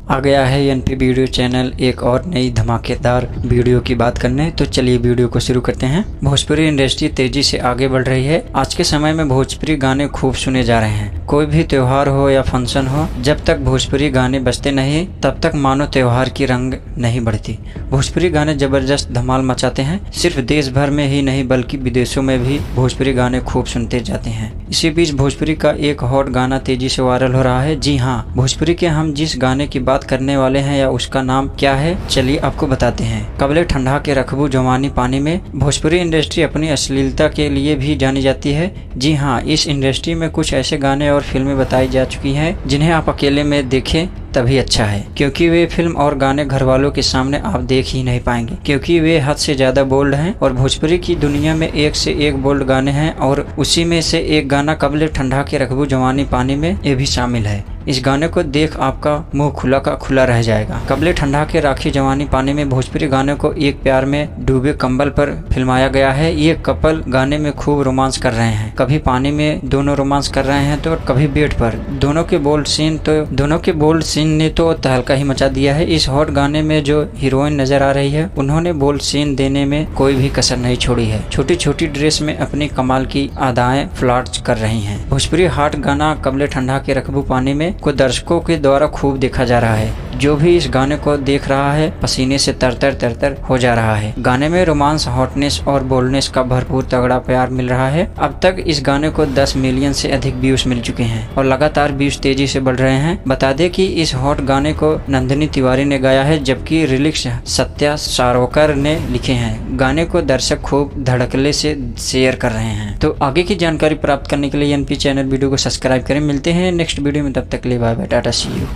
आ गया है NP video channel एक और नई धमाकेदार वीडियो की बात करने। तो चलिए वीडियो को शुरू करते हैं। भोजपुरी इंडस्ट्री तेजी से आगे बढ़ रही है। आज के समय में भोजपुरी गाने खूब सुने जा रहे हैं। कोई भी त्योहार हो या फंक्शन हो, जब तक भोजपुरी गाने बजते नहीं तब तक मानो त्योहार की रंग नहीं बढ़ती। भोजपुरी गाने जबरदस्त धमाल मचाते हैं। सिर्फ देश भर में ही नहीं बल्कि विदेशों में भी भोजपुरी गाने खूब सुनते जाते हैं। इसी बीच भोजपुरी का एक हॉट गाना तेजी से वायरल हो रहा है। जी हाँ, भोजपुरी के हम जिस गाने की बात करने वाले हैं या उसका नाम क्या है, चलिए आपको बताते हैं। कबले ठंडा के रखबू जवानी पानी में। भोजपुरी इंडस्ट्री अपनी अश्लीलता के लिए भी जानी जाती है। जी हाँ, इस इंडस्ट्री में कुछ ऐसे गाने और फिल्में बताई जा चुकी हैं जिन्हें आप अकेले में देखें तभी अच्छा है, क्योंकि वे फिल्म और गाने घर वालों के सामने आप देख ही नहीं पाएंगे, क्योंकि वे हद से ज्यादा बोल्ड हैं। और भोजपुरी की दुनिया में एक से एक बोल्ड गाने हैं और उसी में से एक गाना कबले ठंडा के रखबू जवानी पानी में ये भी शामिल है। इस गाने को देख आपका मुंह खुला का खुला रह जाएगा। कबले ठंडा के राखी जवानी पानी में भोजपुरी गाने को एक प्यार में डूबे कंबल पर फिल्माया गया है। ये कपल गाने में खूब रोमांस कर रहे हैं। कभी पानी में दोनों रोमांस कर रहे हैं तो कभी बेड पर। दोनों के बोल्ड सीन ने तो तहलका ही मचा दिया है। इस हॉट गाने में जो हीरोइन नजर आ रही है, उन्होंने बोल्ड सीन देने में कोई भी कसर नहीं छोड़ी है। छोटी छोटी ड्रेस में अपनी कमाल की अदाएं फ्लॉट कर रही हैं। भोजपुरी हॉट गाना कबले ठंडा के रखबू पानी में को दर्शकों के द्वारा खूब देखा जा रहा है। जो भी इस गाने को देख रहा है पसीने से तरतर हो जा रहा है। गाने में रोमांस, हॉटनेस और बोल्डनेस का भरपूर तगड़ा प्यार मिल रहा है। अब तक इस गाने को 10 मिलियन से अधिक व्यूज मिल चुके हैं और लगातार व्यूज तेजी से बढ़ रहे हैं। बता दें कि इस हॉट गाने को नंदिनी तिवारी ने गाया है, जबकि लिरिक्स सत्या सारोकर ने लिखे हैं। गाने को दर्शक खूब धड़कले से शेयर कर रहे हैं। तो आगे की जानकारी प्राप्त करने के लिए एनपी चैनल वीडियो को सब्सक्राइब करें। मिलते हैं नेक्स्ट वीडियो में, तब तक के लिए bye bye, tata, see you.